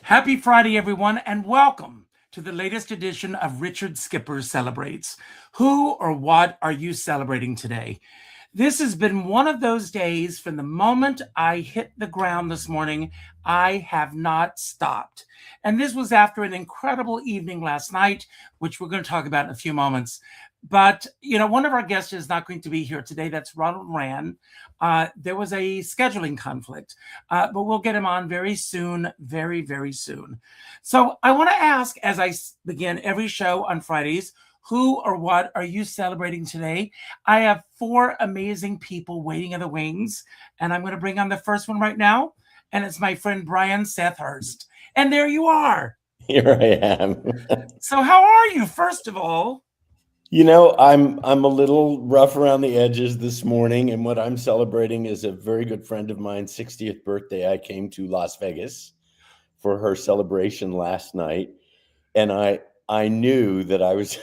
Happy Friday, everyone, and welcome to the latest edition of Richard Skipper Celebrates. Who or what are you celebrating today? This has been one of those days from the moment I hit the ground this morning, I have not stopped. And this was after an incredible evening last night, which we're going to talk about in a few moments. But, one of our guests is not going to be here today. That's Ronald Rand. There was a scheduling conflict, but we'll get him on very soon, very, very soon. So I want to ask, as I begin every show on Fridays, who or what are you celebrating today? I have four amazing people waiting in the wings, and I'm going to bring on the first one right now, and it's my friend Brian Seth Hurst. And there you are. Here I am. So how are you, first of all? I'm a little rough around the edges this morning, and what I'm celebrating is a very good friend of mine's 60th birthday. I came to Las Vegas for her celebration last night, and I knew that I was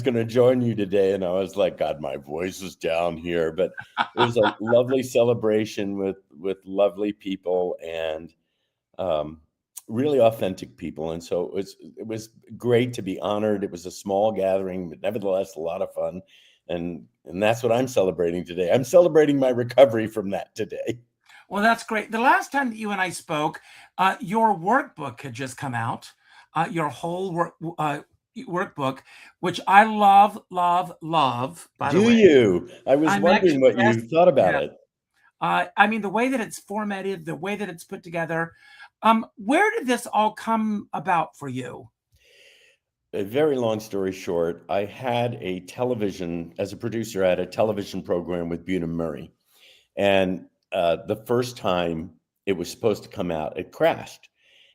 going to join you today, and I was like, God, my voice is down here, but it was a lovely celebration with lovely people and really authentic people. And so it was great to be honored. It was a small gathering, but nevertheless, a lot of fun. And that's what I'm celebrating today. I'm celebrating my recovery from that today. Well, that's great. The last time that you and I spoke, your workbook had just come out, your whole workbook, which I love, by the way. Do you? I was wondering what you thought about it. I mean, the way that it's formatted, the way that it's put together. Where did this all come about for you? A very long story short, I had a television, as a producer, I had a television program with Buna Murray. And the first time it was supposed to come out, it crashed.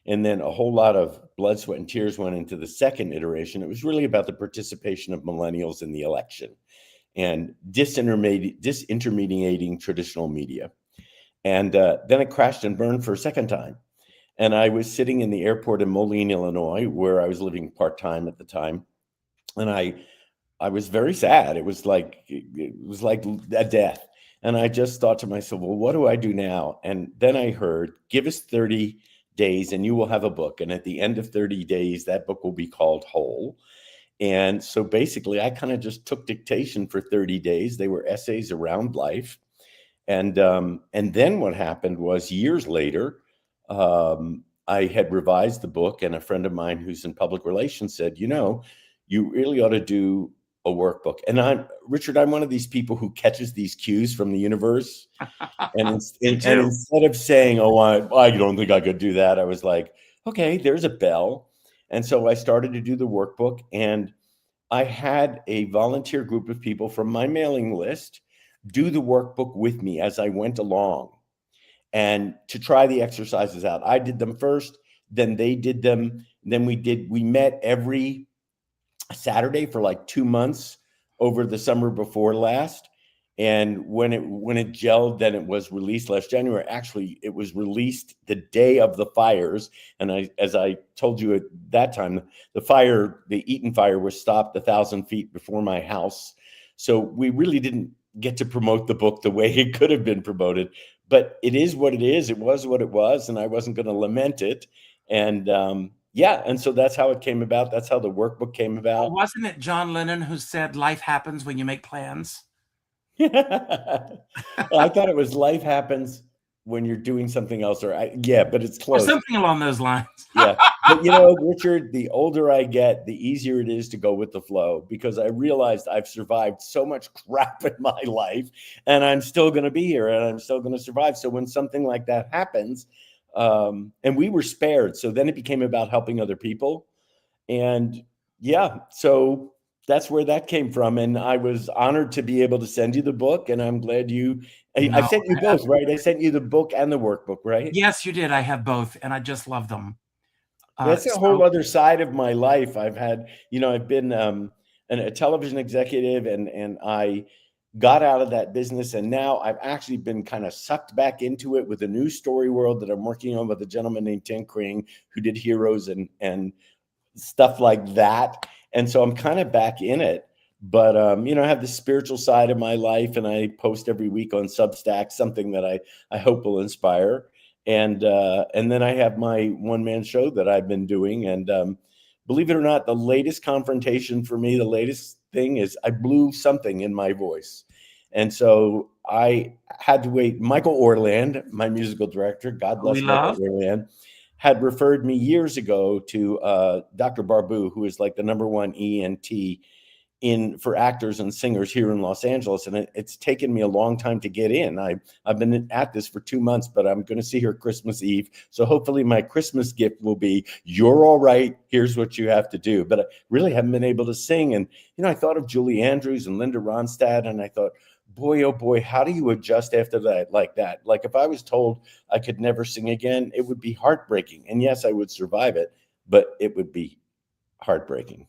And then a whole lot of blood, sweat, and tears went into the second iteration. It was really about the participation of millennials in the election and disintermediating traditional media. And then it crashed and burned for a second time. And I was sitting in the airport in Moline, Illinois, where I was living part-time at the time. And I was very sad. It was like a death. And I just thought to myself, well, what do I do now? And then I heard, give us 30 days and you will have a book. And at the end of 30 days, that book will be called Whole. And so basically, I kind of just took dictation for 30 days. They were essays around life. And then what happened was years later, I had revised the book, and a friend of mine who's in public relations said, you really ought to do a workbook. And Richard, I'm one of these people who catches these cues from the universe. And instead of saying, oh, I don't think I could do that, I was like, okay, there's a bell. And so I started to do the workbook, and I had a volunteer group of people from my mailing list do the workbook with me as I went along. And to try the exercises out. I did them first, then they did them. Then we met every Saturday for like 2 months over the summer before last. And when it gelled, then it was released last January. Actually, it was released the day of the fires. And as I told you at that time, the Eaton fire was stopped 1,000 feet before my house. So we really didn't get to promote the book the way it could have been promoted. But it is what it is. It was what it was, and I wasn't going to lament it. And and so that's how it came about. That's how the workbook came about. Well, wasn't it John Lennon who said life happens when you make plans? I thought it was life happens when you're doing something else, but it's close. Or something along those lines. Yeah. But Richard, the older I get, the easier it is to go with the flow, because I realized I've survived so much crap in my life, and I'm still going to be here, and I'm still going to survive. So when something like that happens, and we were spared, so then it became about helping other people. And so that's where that came from. And I was honored to be able to send you the book, and I'm glad I sent you both, right? I sent you the book and the workbook, right? Yes, you did. I have both, and I just love them. That's a whole other side of my life. I've had, I've been a television executive, and I got out of that business. And now I've actually been kind of sucked back into it with a new story world that I'm working on with a gentleman named Tim Kring, who did Heroes and stuff like that. And so I'm kind of back in it. But, I have the spiritual side of my life, and I post every week on Substack, something that I hope will inspire. And then I have my one-man show that I've been doing. And believe it or not, the latest confrontation for me, the latest thing is I blew something in my voice. And so I had to wait. Michael Orland, my musical director, God bless Michael Orland, had referred me years ago to Dr. Barbu, who is like the #1 ENT for actors and singers here in Los Angeles. And it's taken me a long time to get in. I've been at this for 2 months, but I'm going to see her Christmas Eve. So hopefully my Christmas gift will be, you're all right, here's what you have to do. But I really haven't been able to sing. And, I thought of Julie Andrews and Linda Ronstadt, and I thought, boy, oh boy, how do you adjust after that like that? Like if I was told I could never sing again, it would be heartbreaking. And yes, I would survive it, but it would be heartbreaking.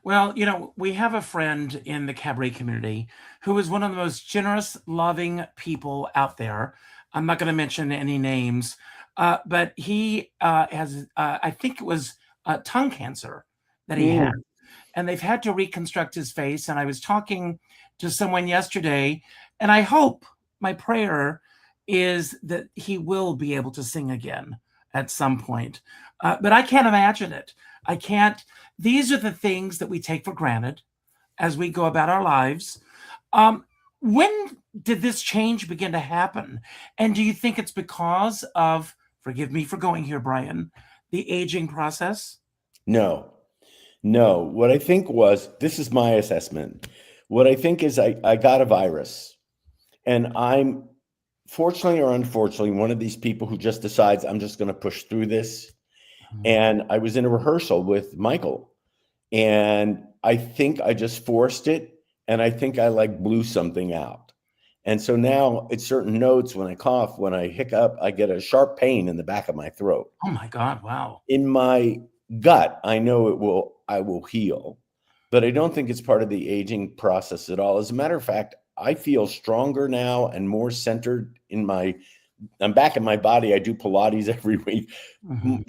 Well, we have a friend in the cabaret community who is one of the most generous, loving people out there. I'm not going to mention any names, but he has, I think it was tongue cancer that he had. And they've had to reconstruct his face. And I was talking to someone yesterday, and I hope, my prayer is that he will be able to sing again at some point. But I can't imagine it. I can't. These are the things that we take for granted as we go about our lives. When did this change begin to happen? And do you think it's because of, forgive me for going here, Brian, the aging process? No. What I think was, this is my assessment. What I think is I got a virus, and I'm fortunately or unfortunately one of these people who just decides I'm just going to push through this. And I was in a rehearsal with Michael, and I think I just forced it, and I think I blew something out. And so now at certain notes, when I cough, when I hiccup, I get a sharp pain in the back of my throat. Oh my God, wow. In my gut, I know I will heal, but I don't think it's part of the aging process at all. As a matter of fact, I feel stronger now and more centered I'm back in my body. I do Pilates every week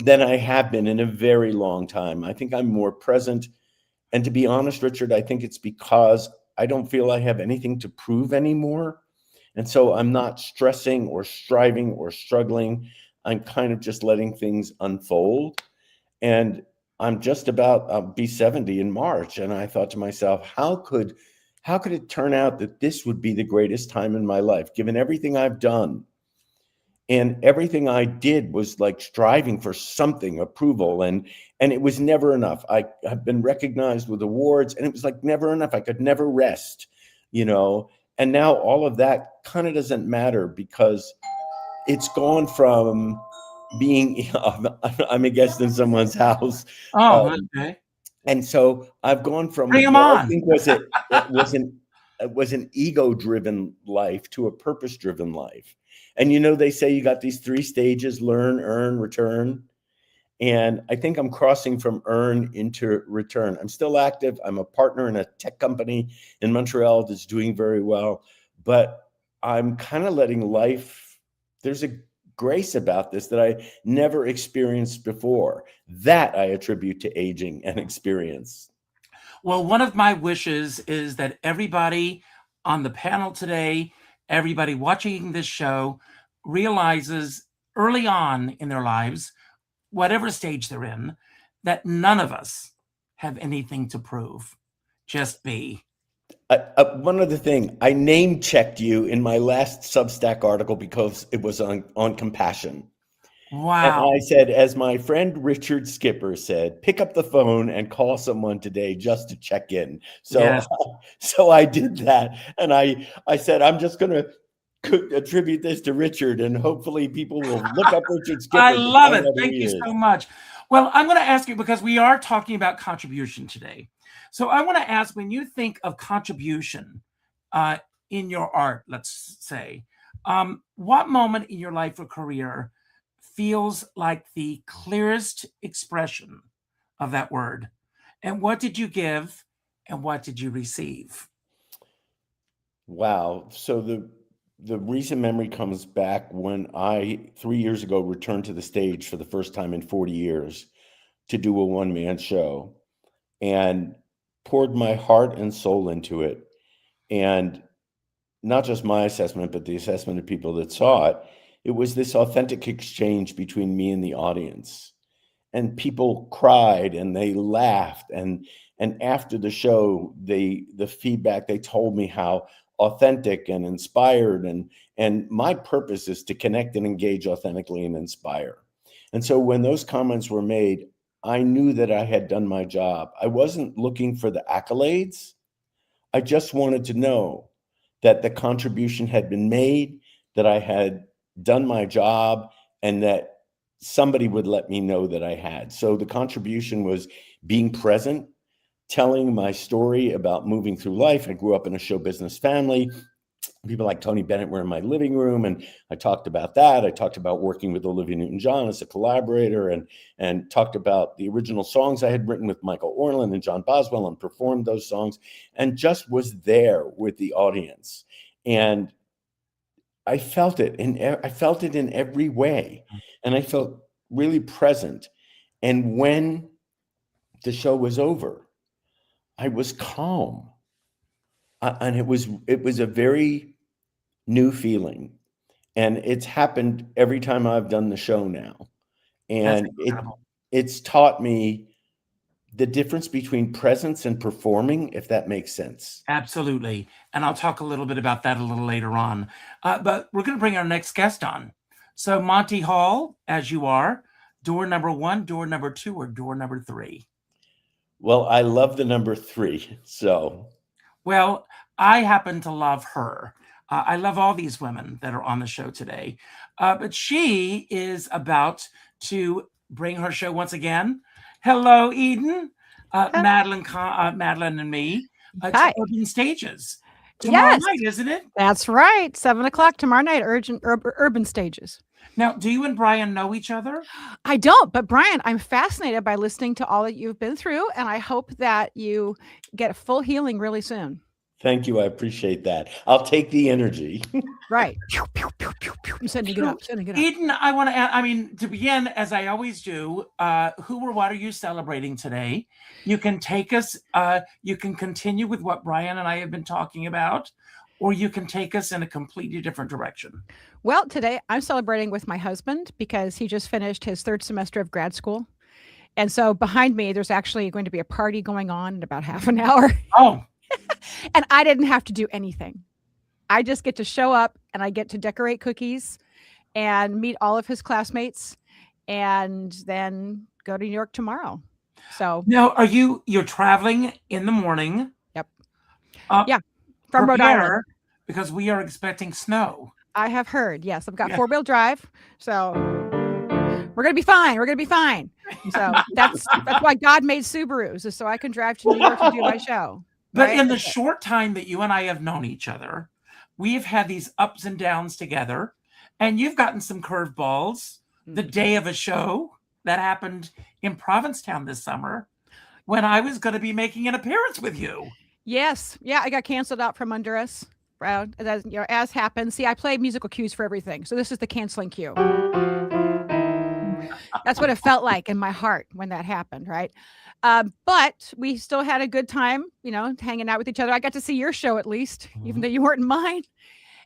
than I have been in a very long time. I think I'm more present. And to be honest, Richard, I think it's because I don't feel I have anything to prove anymore. And so I'm not stressing or striving or struggling. I'm kind of just letting things unfold. And I'm just about, I'll be 70 in March. And I thought to myself, how could it turn out that this would be the greatest time in my life, given everything I've done? And everything I did was striving for something, approval, and it was never enough. I have been recognized with awards, and it was never enough. I could never rest, and now all of that kind of doesn't matter because it's gone from being, I'm a guest in someone's house. Oh, okay. And so I've gone from Bring 'em what on. I think was an ego-driven life to a purpose-driven life. And they say you got these 3 stages: learn, earn, return. And I think I'm crossing from earn into return. I'm still active. I'm a partner in a tech company in Montreal that's doing very well. But I'm kind of letting life, there's a grace about this that I never experienced before. That I attribute to aging and experience. Well, one of my wishes is that everybody on the panel today, everybody watching this show, realizes early on in their lives, whatever stage they're in, that none of us have anything to prove. Just be. One other thing, I name checked you in my last Substack article because it was on compassion. Wow. And I said, as my friend Richard Skipper said, pick up the phone and call someone today just to check in. So, Yes. So I did that. And I said, I'm just going to attribute this to Richard, and hopefully people will look up Richard Skipper. I love it. Thank you so much. Well, I'm going to ask you, because we are talking about contribution today. So I want to ask, when you think of contribution in your art, let's say, what moment in your life or career feels like the clearest expression of that word? And what did you give and what did you receive? Wow. So the recent memory comes back when I, 3 years ago, returned to the stage for the first time in 40 years to do a one-man show, and poured my heart and soul into it. And not just my assessment, but the assessment of people that saw it. it was this authentic exchange between me and the audience. And people cried and they laughed. And after the show, the feedback, they told me how authentic and inspired. And my purpose is to connect and engage authentically and inspire. And so when those comments were made, I knew that I had done my job. I wasn't looking for the accolades. I just wanted to know that the contribution had been made, that I had done my job, and that somebody would let me know that I had. So the contribution was being present, telling my story about moving through life. I grew up in a show business family. People like Tony Bennett were in my living room, and I talked about that. I talked about working with Olivia Newton-John as a collaborator, and talked about the original songs I had written with Michael Orland and John Boswell, and performed those songs, and just was there with the audience. And I felt it in every way, and I felt really present. And when the show was over, I was calm, and it was a very new feeling, and it's happened every time I've done the show now, and it's taught me the difference between presence and performing, if that makes sense. Absolutely. And I'll talk a little bit about that a little later on. But we're going to bring our next guest on. So Monty Hall, as you are, door number 1, door number 2, or door number 3? Well, I love the number 3. So. Well, I happen to love her. I love all these women that are on the show today. But she is about to bring her show once again. Hello, Eden, Madeline and me, to Urban Stages. Tomorrow night, isn't it? That's right. 7 o'clock tomorrow night, Urban Stages. Now, do you and Brian know each other? I don't, but Brian, I'm fascinated by listening to all that you've been through, and I hope that you get a full healing really soon. Thank you. I appreciate that. I'll take the energy. Right. I'm sending it up. Eden, I want to add, to begin, as I always do, who or what are you celebrating today? You can take us, you can continue with what Brian and I have been talking about, or you can take us in a completely different direction. Well, today I'm celebrating with my husband because he just finished his 3rd semester of grad school. And so behind me, there's actually going to be a party going on in about half an hour. Oh. And I didn't have to do anything. I just get to show up and I get to decorate cookies and meet all of his classmates and then go to New York tomorrow. So now you're traveling in the morning? Yep. Yeah. From Rhode Island. Because we are expecting snow. I have heard. Yes. I've got 4-wheel drive. So we're going to be fine. We're going to be fine. So that's why God made Subarus, is so I can drive to New York to do my show. But in the short time that you and I have known each other, we have had these ups and downs together, and you've gotten some curveballs. The day of a show that happened in Provincetown this summer when I was going to be making an appearance with you. Yes. Yeah, I got canceled out from under us. As happens. See, I play musical cues for everything. So this is the canceling cue. That's what it felt like in my heart when that happened, right? But we still had a good time, hanging out with each other. I got to see your show at least, even though you weren't in mine.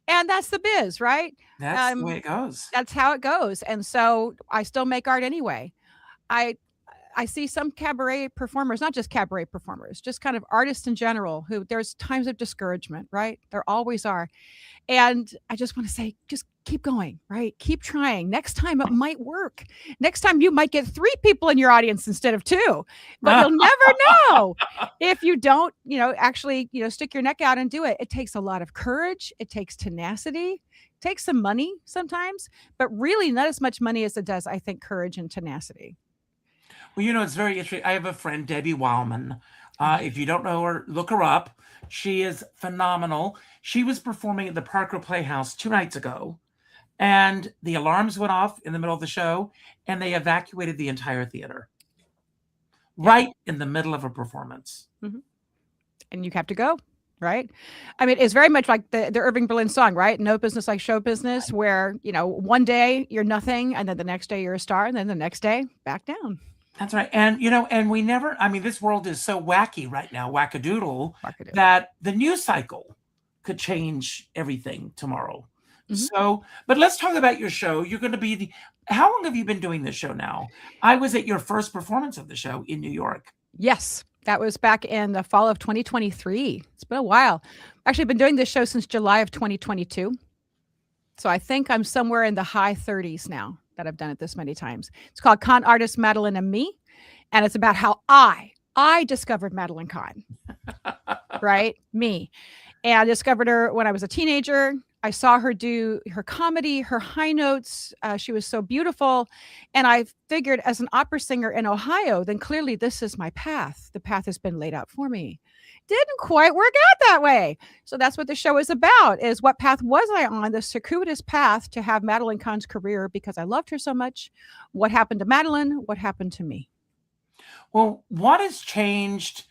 And that's the biz, right? That's the way it goes. That's how it goes. And so I still make art anyway. I see some cabaret performers, not just cabaret performers, just kind of artists in general, who there's times of discouragement, right? There always are. And I just want to say, just keep going, right? Keep trying. Next time it might work. Next time you might get 3 people in your audience instead of 2, but you'll never know if you don't, actually, stick your neck out and do it. It takes a lot of courage. It takes tenacity. It takes some money sometimes, but really not as much money as it does, I think, courage and tenacity. Well, it's very interesting. I have a friend, Debbie Wildman. If you don't know her, look her up. She is phenomenal. She was performing at the Parker Playhouse 2 nights ago, and the alarms went off in the middle of the show, and they evacuated the entire theater right in the middle of a performance. Mm-hmm. And you have to go, right? It's very much like the Irving Berlin song, right? No business like show business, where, one day you're nothing, and then the next day you're a star, and then the next day back down. That's right. And, and we never, this world is so wacky right now, wackadoodle, that the news cycle could change everything tomorrow. So, but let's talk about your show. You're going to be how long have you been doing this show now? I was at your first performance of the show in New York. Yes, that was back in the fall of 2023. It's been a while. Actually, been doing this show since July of 2022. So I think I'm somewhere in the high 30s now that I've done it this many times. It's called Con Artist Madeline and Me, and it's about how I discovered Madeline Kahn, right? Me. And I discovered her when I was a teenager. I saw her do her comedy, her high notes. She was so beautiful. And I figured as an opera singer in Ohio, then clearly this is my path. The path has been laid out for me. Didn't quite work out that way. So that's what the show is about, is what path was I on, the circuitous path to have Madeline Kahn's career because I loved her so much. What happened to Madeline? What happened to me? Well, what has changed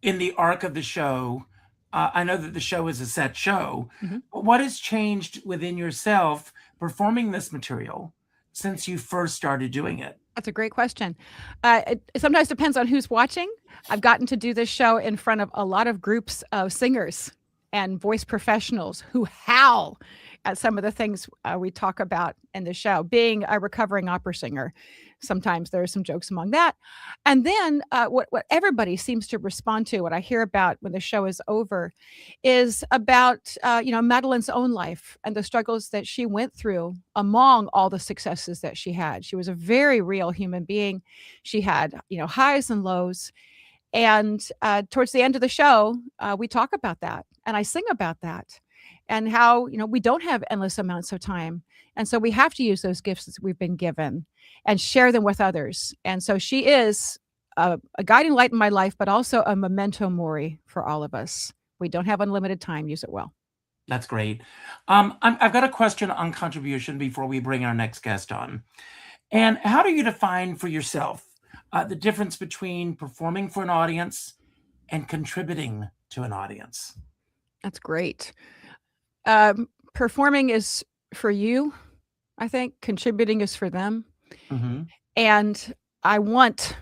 in the arc of the show? I know that the show is a set show, but what has changed within yourself performing this material since you first started doing it? That's a great question. It sometimes depends on who's watching. I've gotten to do this show in front of a lot of groups of singers and voice professionals who howl at some of the things we talk about in the show. Being a recovering opera singer, sometimes there are some jokes among that. And then what everybody seems to respond to, what I hear about when the show is over, is about Madeline's own life and the struggles that she went through among all the successes that she had. She was a very real human being. She had highs and lows. And towards the end of the show, we talk about that, and I sing about that, and how we don't have endless amounts of time, and so we have to use those gifts that we've been given and share them with others. And so she is a guiding light in my life, but also a memento mori for all of us. We don't have unlimited time. Use it well. That's great. I've got a question on contribution before we bring our next guest on. And how do you define for yourself the difference between performing for an audience and contributing to an audience? That's great. Performing is for you, I think. Contributing is for them. And I want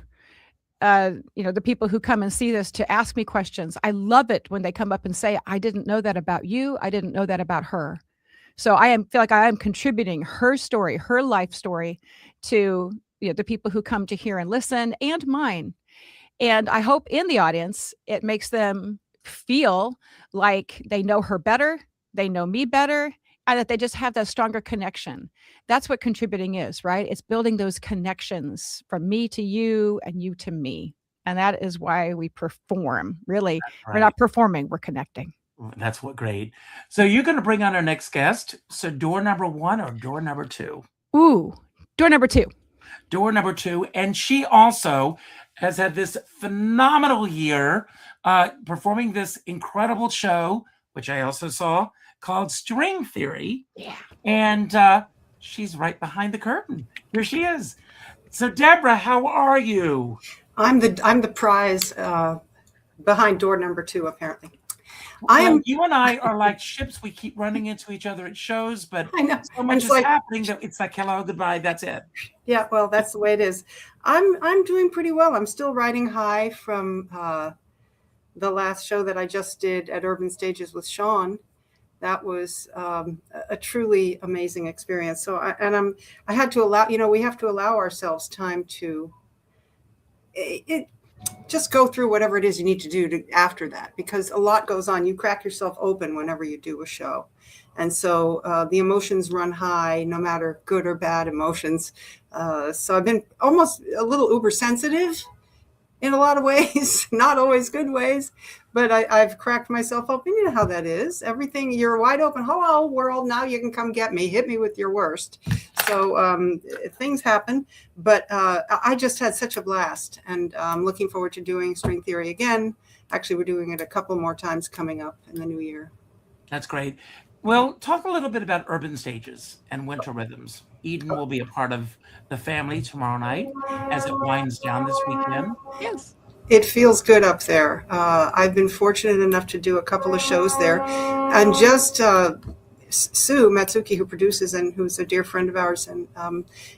the people who come and see this to ask me questions. I love it when they come up and say, I didn't know that about you. I didn't know that about her. So feel like I am contributing her story, her life story to the people who come to hear and listen, and mine. And I hope in the audience, it makes them feel like they know her better, they know me better, and that they just have that stronger connection. That's what contributing is, right? It's building those connections from me to you and you to me. And that is why we perform. Really, We're not performing, we're connecting. That's great. So you're going to bring on our next guest. So door number 1 or door number 2? Ooh, door number 2. Door number 2. And she also has had this phenomenal year performing this incredible show, which I also saw, called String Theory. Yeah. And she's right behind the curtain. Here she is. So Deborah, how are you? I'm the prize behind door number 2, apparently. You and I are like ships. We keep running into each other at shows, but I know. so much is happening that it's like hello, goodbye, that's it. Yeah, well, that's the way it is. I'm doing pretty well. I'm still riding high from the last show that I just did at Urban Stages with Sean. That was a truly amazing experience. So I had to allow, we have to allow ourselves time to just go through whatever it is you need to do after that, because a lot goes on. You crack yourself open whenever you do a show. And so the emotions run high, no matter good or bad emotions. So I've been almost a little uber sensitive in a lot of ways, not always good ways, but I've cracked myself open. You know how that is. Everything, you're wide open. Hello, world. Now you can come get me. Hit me with your worst. So things happen, but I just had such a blast, and I'm looking forward to doing String Theory again. Actually, we're doing it a couple more times coming up in the new year. That's great. Well, talk a little bit about Urban Stages and Winter Rhythms. Eden will be a part of the family tomorrow night as it winds down this weekend. Yes. It feels good up there. I've been fortunate enough to do a couple of shows there, and just Sue Matsuki, who produces and who's a dear friend of ours, and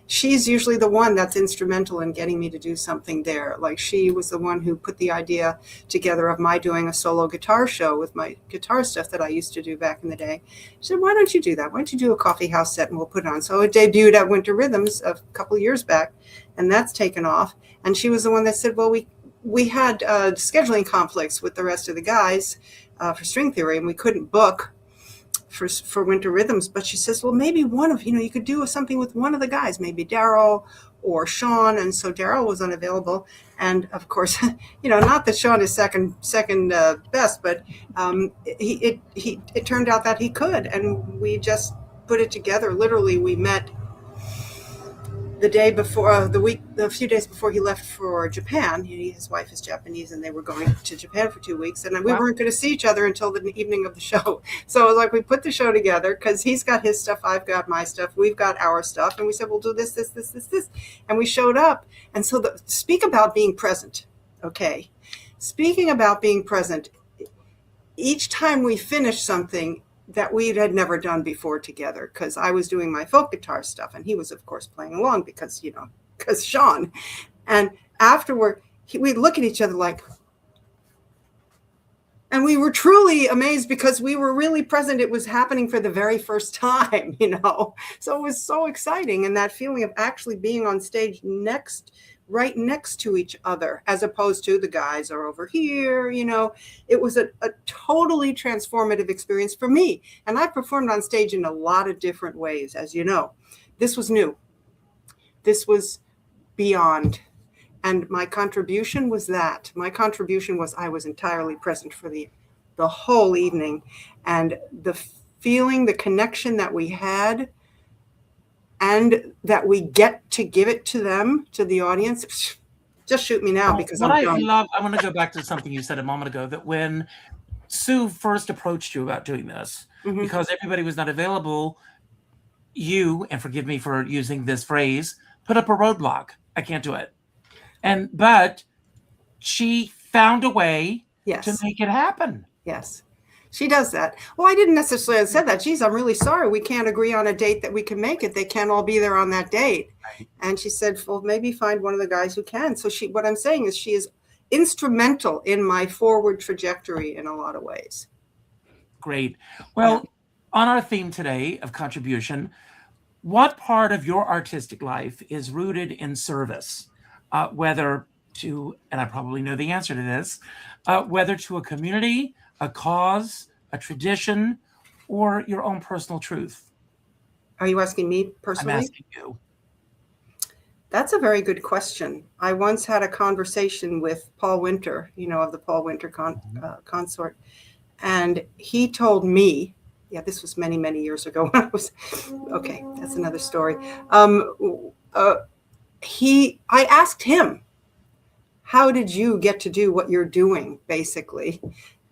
she's usually the one that's instrumental in getting me to do something there. Like, she was the one who put the idea together of my doing a solo guitar show with my guitar stuff that I used to do back in the day. She said, why don't you do that? Why don't you do a coffee house set and we'll put it on? So it debuted at Winter Rhythms a couple of years back, and that's taken off. And she was the one that said, well, we had scheduling conflicts with the rest of the guys for string theory, and we couldn't book for Winter Rhythms, but she says, well, maybe one of, you could do something with one of the guys, maybe Daryl or Sean. And so Daryl was unavailable. And of course, not that Sean is second best, but it turned out that he could. And we just put it together. Literally, we met the day before, a few days before he left for Japan. His wife is Japanese, and they were going to Japan for 2 weeks, and we weren't going to see each other until the evening of the show. So it was like, we put the show together because he's got his stuff, I've got my stuff, we've got our stuff, and we said, we'll do this, and we showed up. And so speak about being present. Okay, speaking about being present, each time we finished something that we had never done before together, because I was doing my folk guitar stuff and he was, of course, playing along because Sean. And afterward, we'd look at each other like, and we were truly amazed because we were really present. It was happening for the very first time, So it was so exciting. And that feeling of actually being on stage right next to each other, as opposed to the guys are over here, it was a totally transformative experience for me. And I performed on stage in a lot of different ways, as you know. This was new. This was beyond. And my contribution was that. My contribution was I was entirely present for the whole evening. And the feeling, the connection that we had, and that we get to give it to them, to the audience. Just shoot me now, because I'm done. I want to go back to something you said a moment ago, that when Sue first approached you about doing this, because everybody was not available, you, and forgive me for using this phrase, put up a roadblock. I can't do it. But she found a way to make it happen. Yes. She does that. Well, I didn't necessarily say that. Geez, I'm really sorry. We can't agree on a date that we can make it. They can't all be there on that date. Right. And she said, well, maybe find one of the guys who can. So what I'm saying is she is instrumental in my forward trajectory in a lot of ways. Great. Well, on our theme today of contribution, what part of your artistic life is rooted in service, whether to, and I probably know the answer to this, whether to a community, a cause, a tradition, or your own personal truth? Are you asking me personally? I'm asking you. That's a very good question. I once had a conversation with Paul Winter, of the Paul Winter consort. And he told me, this was many, many years ago when I was, okay, that's another story. I asked him, how did you get to do what you're doing, basically?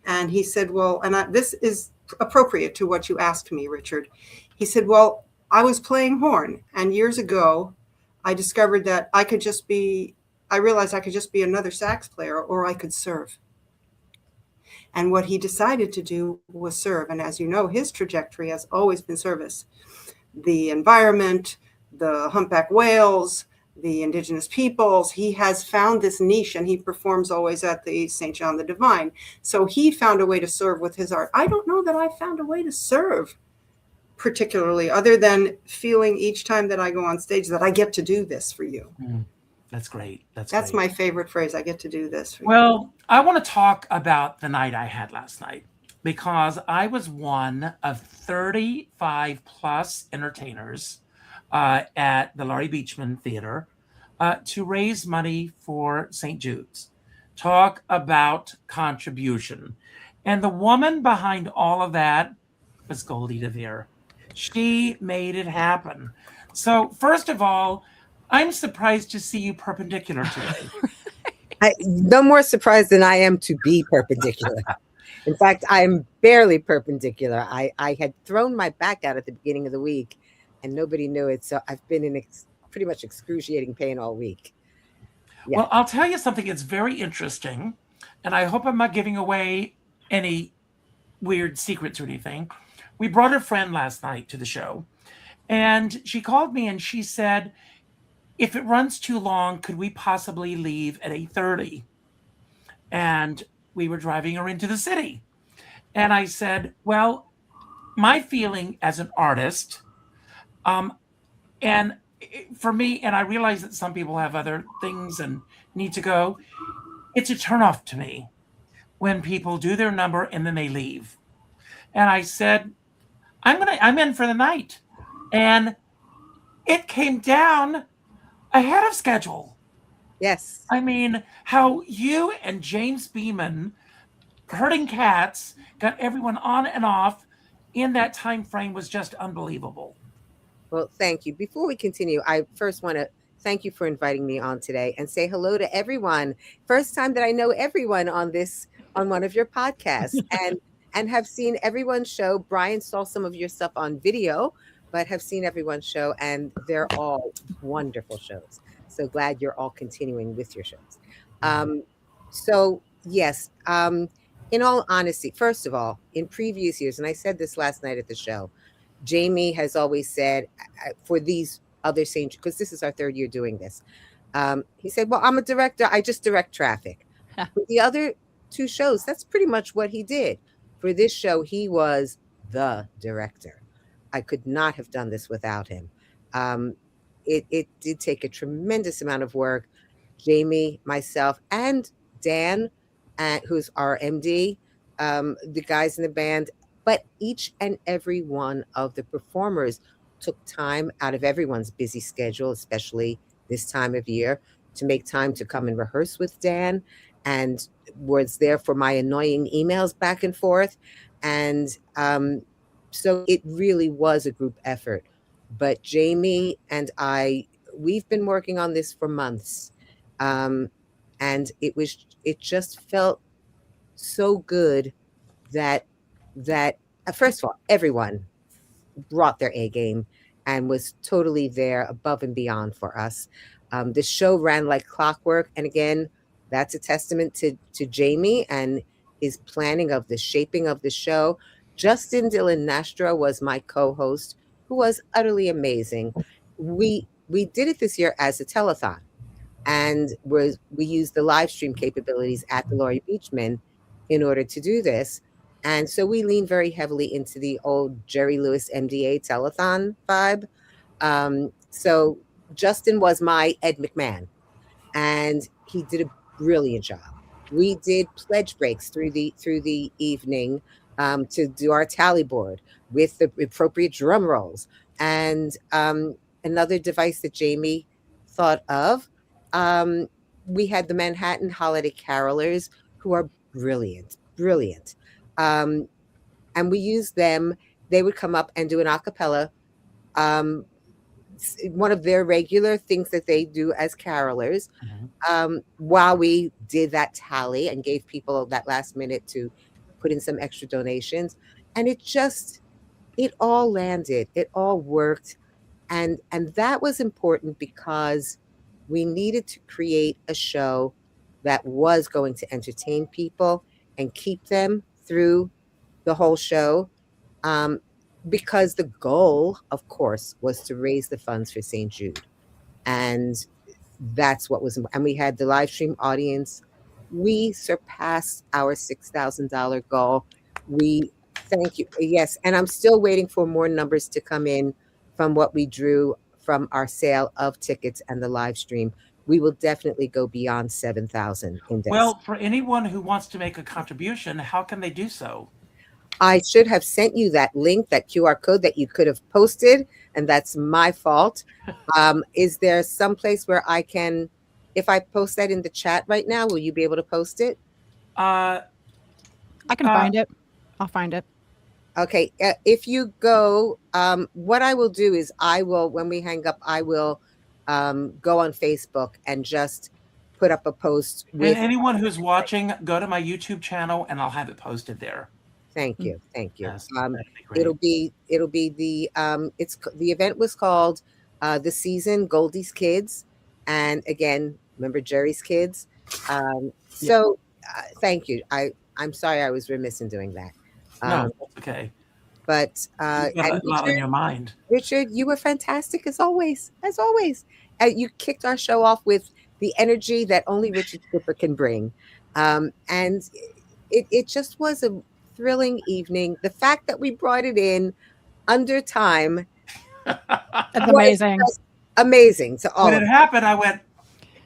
And he said, well, this is appropriate to what you asked me, Richard. He said, well, I was playing horn, and years ago, I discovered that I realized I could just be another sax player, or I could serve. And what he decided to do was serve. And as you know, his trajectory has always been service. The environment, the humpback whales, the indigenous peoples, he has found this niche, and he performs always at the St. John the Divine. So he found a way to serve with his art. I don't know that I found a way to serve particularly, other than feeling each time that I go on stage that I get to do this for you. That's great. That's great. My favorite phrase. I get to do this for you. Well, I want to talk about the night I had last night, because I was one of 35 plus entertainers at the Laurie Beachman Theater to raise money for St. Jude's. Talk about contribution. And the woman behind all of that was Goldie DVER. She made it happen. So first of all, I'm surprised to see you perpendicular today. No more surprised than I am to be perpendicular. In fact, I'm barely perpendicular. I had thrown my back out at the beginning of the week, and nobody knew it. So I've been in pretty much excruciating pain all week. Yeah. Well, I'll tell you something that's very interesting, and I hope I'm not giving away any weird secrets or anything, We brought a friend last night to the show, and she called me and she said, if it runs too long, could we possibly leave at 8:30? And we were driving her into the city. And I said, well, my feeling as an artist, and for me, and I realize that some people have other things and need to go, it's a turnoff to me when people do their number and then they leave. And I said, I'm in for the night. And it came down ahead of schedule. Yes. I mean, how you and James Beeman, Herding Cats, got everyone on and off in that time frame was just unbelievable. Well, thank you. Before we continue, I first want to thank you for inviting me on today and say hello to everyone. First time that I know everyone on one of your podcasts and have seen everyone's show. Brian saw some of your stuff on video, but have seen everyone's show, and they're all wonderful shows. So glad you're all continuing with your shows. So yes, in all honesty, first of all, in previous years, and I said this last night at the show, Jamie has always said for these other St. Jude, because this is our third year doing this, he said, well, I'm a director. I just direct traffic. For the other two shows, that's pretty much what he did. For this show, he was the director. I could not have done this without him. It did take a tremendous amount of work. Jamie, myself, and Dan, who's our MD, the guys in the band, but each and every one of the performers took time out of everyone's busy schedule, especially this time of year, to make time to come and rehearse with Dan, and was there for my annoying emails back and forth. And so it really was a group effort. But Jamie and I, we've been working on this for months. And it just felt so good that first of all, everyone brought their A game and was totally there above and beyond for us. The show ran like clockwork. And again, that's a testament to Jamie and his planning of the shaping of the show. Justin Dylan Nastra was my co-host, who was utterly amazing. We did it this year as a telethon, and we used the live stream capabilities at the Laurie Beachman in order to do this. And so we leaned very heavily into the old Jerry Lewis MDA telethon vibe. So Justin was my Ed McMahon, and he did a brilliant job. We did pledge breaks through the evening to do our tally board with the appropriate drum rolls. And another device that Jamie thought of, we had the Manhattan Holiday Carolers, who are brilliant. And we used them. They would come up and do an a cappella, one of their regular things that they do as carolers, while we did that tally and gave people that last minute to put in some extra donations. And it all landed. It all worked. And that was important because we needed to create a show that was going to entertain people and keep them through the whole show, because the goal, of course, was to raise the funds for St. Jude. And that's what was, and we had the live stream audience. We surpassed our $6,000 goal. We thank you. Yes. And I'm still waiting for more numbers to come in from what we drew from our sale of tickets and the live stream. We will definitely go beyond 7,000 index. Well, for anyone who wants to make a contribution, how can they do so? I should have sent you that link, that QR code that you could have posted, and that's my fault. Is there some place where I can, if I post that in the chat right now, will you be able to post it? I can find it. I'll find it. Okay. If you go, what I will do is when we hang up, I will go on Facebook and just put up a post. And anyone who's watching, go to my YouTube channel and I'll have it posted there. Thank you. Yes, it'll be the the event was called The Season Goldie's Kids, and again, remember Jerry's Kids. So thank you. I'm sorry I was remiss in doing that. No, that's okay. But You've got and a lot on your mind. Richard, you were fantastic as always, as always. You kicked our show off with the energy that only Richard Skipper can bring. And it just was a thrilling evening. The fact that we brought it in under time It's was amazing. just amazing to all When of it us. happened, I went,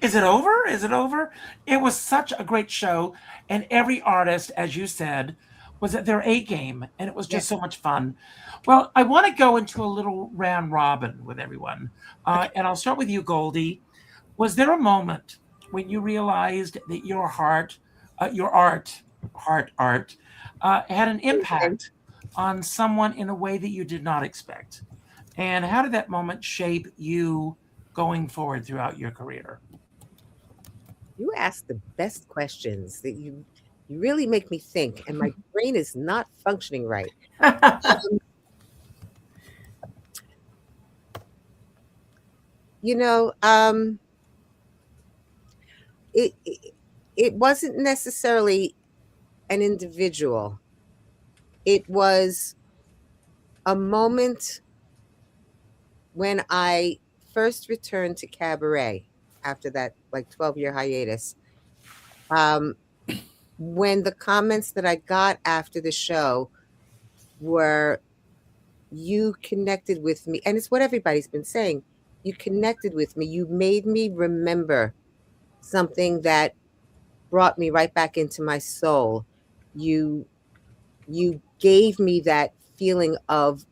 is it over? Is it over? It was such a great show. And every artist, as you said, was at their A game. And it was just so much fun. Well, I want to go into a little round robin with everyone. And I'll start with you, Goldie. Was there a moment when you realized that your art, had an impact on someone in a way that you did not expect? And how did that moment shape you going forward throughout your career? You ask the best questions that you really make me think, and my brain is not functioning right. You know, it wasn't necessarily an individual. It was a moment when I first returned to cabaret after that like 12-year hiatus. When the comments that I got after the show were, you connected with me, and it's what everybody's been saying, you connected with me, you made me remember something that brought me right back into my soul. You gave me that feeling of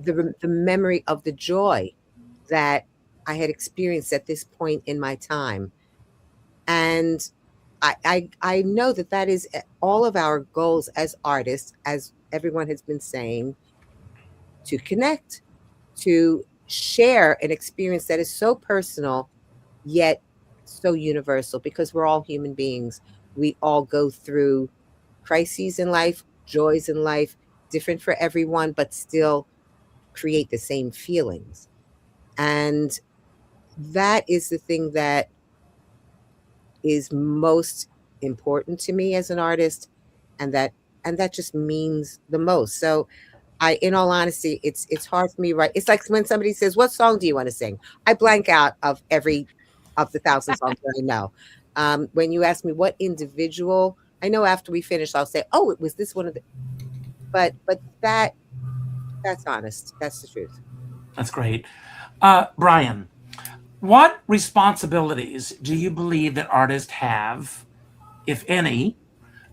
the memory of the joy that I had experienced at this point in my time. And I know that is all of our goals as artists, as everyone has been saying, to connect, to share an experience that is so personal, yet so universal, because we're all human beings. We all go through crises in life, joys in life, different for everyone, but still create the same feelings. And that is the thing that is most important to me as an artist, and that just means the most. So in all honesty, it's hard for me, right? It's like when somebody says, what song do you want to sing? I blank out of every of the 1,000 songs that I know. When you ask me what individual, I know after we finish, I'll say, oh, it was this one of the, but that's honest. That's the truth. That's great. Brian, what responsibilities do you believe that artists have, if any,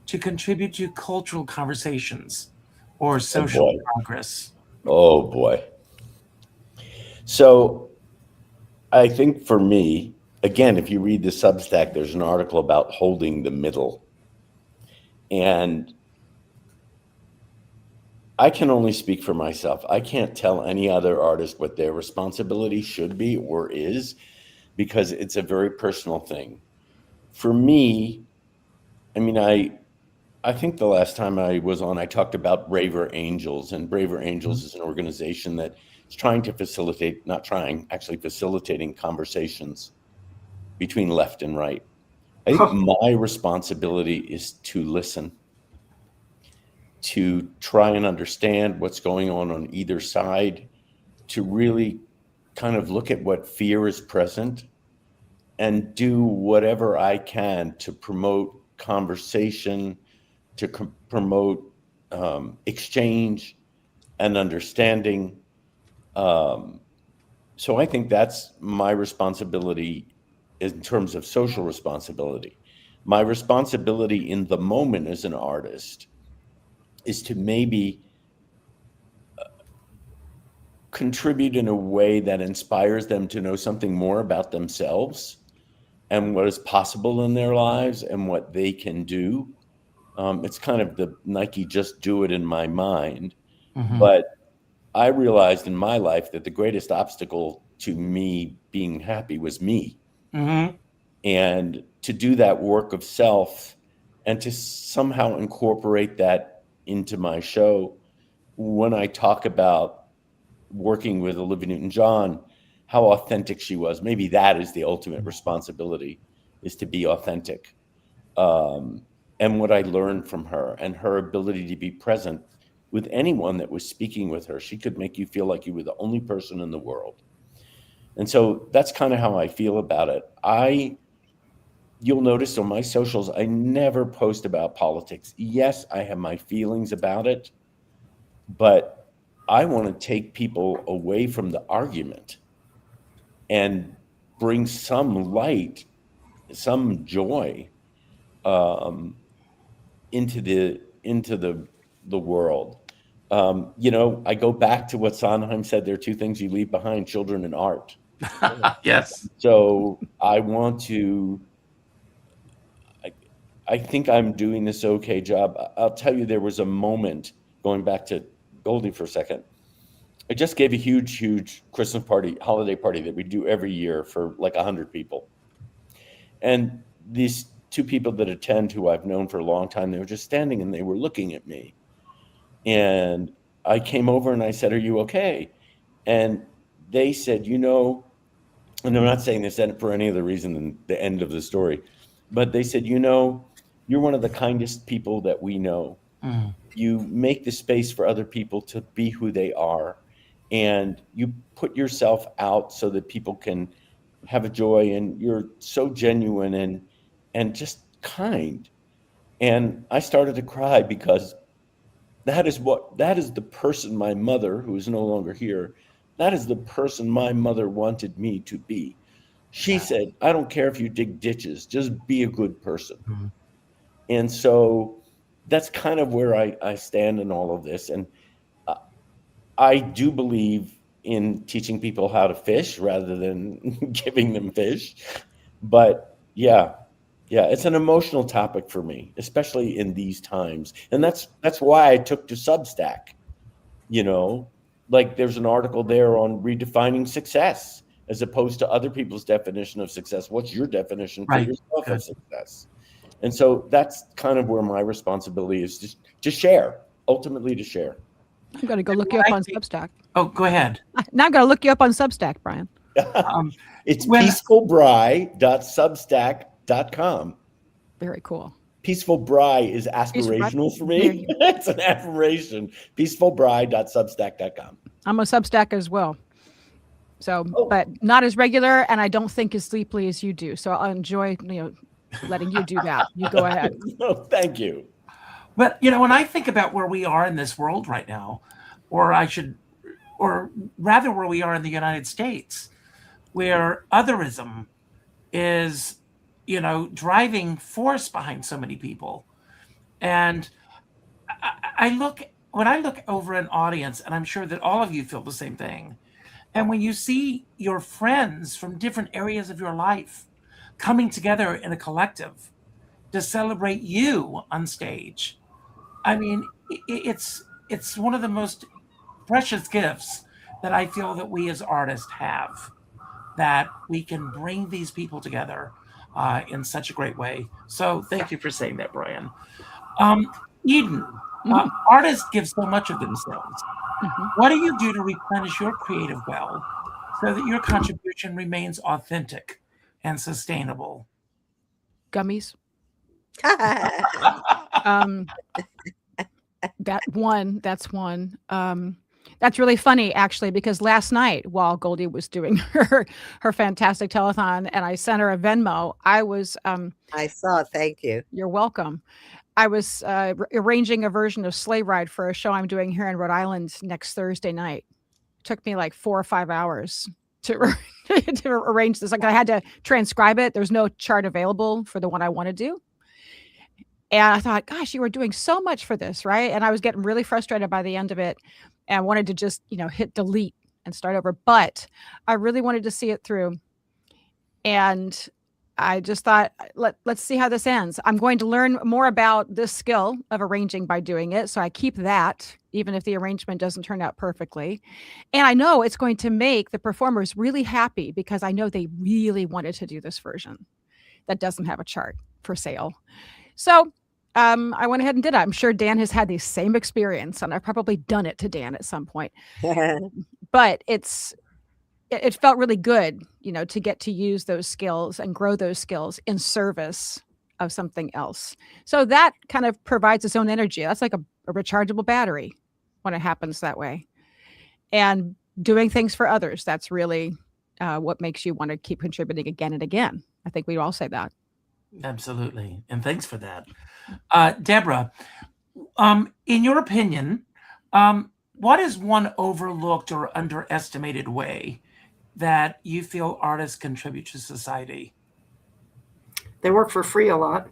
to contribute to cultural conversations or social progress? Oh boy. So I think for me, again, if you read the Substack, there's an article about holding the middle. And I can only speak for myself. I can't tell any other artist what their responsibility should be or is, because it's a very personal thing. For me, I mean, I think the last time I was on, I talked about Braver Angels, and Braver Angels is an organization that is trying to facilitate, not trying, actually facilitating conversations between left and right. I think my responsibility is to listen, to try and understand what's going on either side, to really kind of look at what fear is present and do whatever I can to promote conversation, to promote exchange and understanding. So I think that's my responsibility in terms of social responsibility. My responsibility in the moment as an artist is to maybe contribute in a way that inspires them to know something more about themselves and what is possible in their lives and what they can do. It's kind of the Nike just do it in my mind. Mm-hmm. But I realized in my life that the greatest obstacle to me being happy was me. Mm-hmm. And to do that work of self and to somehow incorporate that into my show, when I talk about working with Olivia Newton-John, how authentic she was, maybe that is the ultimate responsibility, is to be authentic. And what I learned from her and her ability to be present with anyone that was speaking with her. She could make you feel like you were the only person in the world. And so that's kind of how I feel about it. You'll notice on my socials, I never post about politics. Yes, I have my feelings about it, but I want to take people away from the argument and bring some light, some joy into the world. I go back to what Sondheim said. There are two things you leave behind: children and art. Yes. So I think I'm doing this okay job. I'll tell you, there was a moment, going back to Goldie for a second. I just gave a huge Christmas party, holiday party that we do every year for like 100 people. And these two people that attend, who I've known for a long time, they were just standing and they were looking at me. And I came over and I said, "Are you okay?" And they said, and I'm not saying this for any other reason than the end of the story, but they said, "You're one of the kindest people that we know. You make the space for other people to be who they are, and you put yourself out so that people can have a joy, and you're so genuine and just kind." And I started to cry, because that is the person my mother, who is no longer here, that is the person my mother wanted me to be. She said, "I don't care if you dig ditches, just be a good person." Mm-hmm. And so that's kind of where I stand in all of this. And I do believe in teaching people how to fish rather than giving them fish. But yeah, it's an emotional topic for me, especially in these times. And that's why I took to Substack. Like there's an article there on redefining success as opposed to other people's definition of success. What's your definition for yourself of success? And so that's kind of where my responsibility is, just to share, ultimately to share. I'm going to go look you up on Substack. Oh, go ahead. Now I'm going to look you up on Substack, Brian. It's peacefulbri.substack.com. Very cool. Peaceful Bri is aspirational for me. It's an affirmation. Peacefulbri.substack.com. I'm a Substack as well. So, but not as regular, and I don't think as deeply as you do. So I'll enjoy, letting you do that. You go ahead. Oh, thank you. But, when I think about where we are in this world right now, or rather where we are in the United States, where otherism is, driving force behind so many people. And when I look over an audience, and I'm sure that all of you feel the same thing, and when you see your friends from different areas of your life coming together in a collective to celebrate you on stage, I mean, it's one of the most precious gifts that I feel that we as artists have, that we can bring these people together in such a great way. So thank you for saying that, Brian. Eden, artists give so much of themselves. Mm-hmm. What do you do to replenish your creative well so that your contribution remains authentic and sustainable? Gummies. That's one. That's really funny, actually, because last night while Goldie was doing her fantastic telethon and I sent her a Venmo, I saw it. Thank you. You're welcome. I was arranging a version of Sleigh Ride for a show I'm doing here in Rhode Island next Thursday night. It took me like 4 or 5 hours to arrange this. Like I had to transcribe it. There's no chart available for the one I want to do. And I thought, gosh, you were doing so much for this, right? And I was getting really frustrated by the end of it and wanted to just, hit delete and start over. But I really wanted to see it through. And I just thought, let's see how this ends. I'm going to learn more about this skill of arranging by doing it. So I keep that, even if the arrangement doesn't turn out perfectly. And I know it's going to make the performers really happy because I know they really wanted to do this version that doesn't have a chart for sale. So I went ahead and did it. I'm sure Dan has had the same experience, and I've probably done it to Dan at some point. But it felt really good, to get to use those skills and grow those skills in service of something else. So that kind of provides its own energy. That's like a rechargeable battery. when it happens that way. And doing things for others, that's really what makes you want to keep contributing again and again. I think we all say that. Absolutely. And thanks for that. Deborah, in your opinion, what is one overlooked or underestimated way that you feel artists contribute to society? They work for free a lot.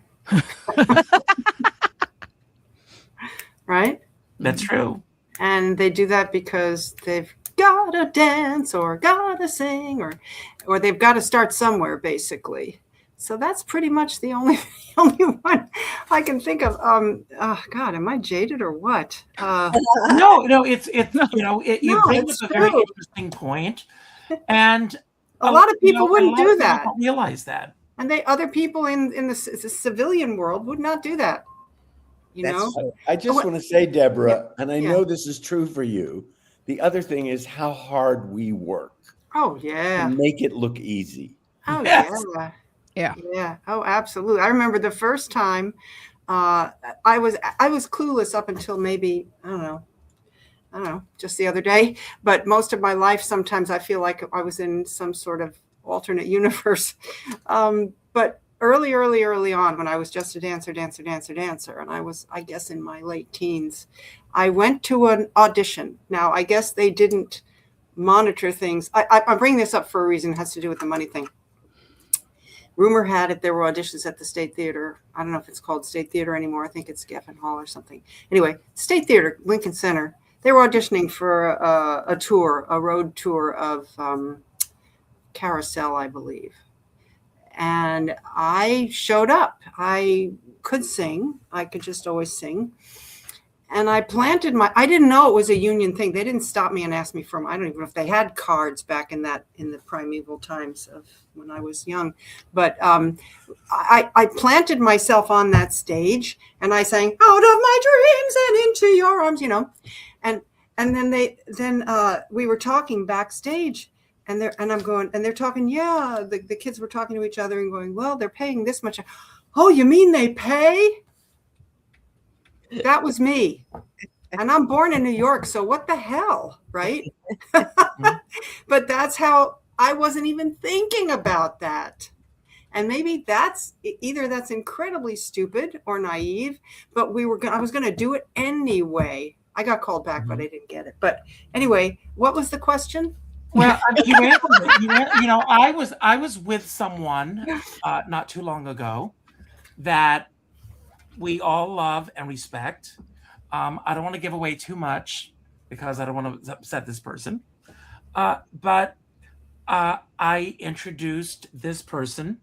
Right? That's true. And they do that because they've got to dance or got to sing or they've got to start somewhere, basically. So that's pretty much the only one I can think of. Oh God, am I jaded or what? No, it's you bring up a very true. interesting point, and A lot of people wouldn't a lot do of people that. don't realize that. And other people in the civilian world would not do that. You That's know? I just want to say, Deborah, and I Yeah. know this is true for you. The other thing is how hard we work Oh yeah. to make it look easy. Oh Yes. yeah. Yeah. Yeah. Oh, absolutely. I remember the first time I was clueless up until maybe, I don't know, just the other day. But most of my life, sometimes I feel like I was in some sort of alternate universe. But early on, when I was just a dancer, and I was, I guess, in my late teens, I went to an audition. Now, I guess they didn't monitor things. I bring this up for a reason. It has to do with the money thing. Rumor had it there were auditions at the State Theater. I don't know if it's called State Theater anymore. I think it's Geffen Hall or something. Anyway, State Theater, Lincoln Center. They were auditioning for a road tour of Carousel, I believe. And I showed up. I could sing. I could just always sing. And I planted I didn't know it was a union thing. They didn't stop me and ask me I don't even know if they had cards back in the primeval times of when I was young. But I planted myself on that stage and I sang "Out of My Dreams and Into Your Arms," and then we were talking backstage. And they're talking, yeah, the kids were talking to each other and going, well, they're paying this much. Oh, you mean they pay? That was me. And I'm born in New York, so what the hell, right? But that's how I wasn't even thinking about that. And maybe that's incredibly stupid or naive, but I was going to do it anyway. I got called back, but I didn't get it. But anyway, what was the question? Well, you answered it. I was with someone not too long ago that we all love and respect. I don't want to give away too much because I don't want to upset this person. But I introduced this person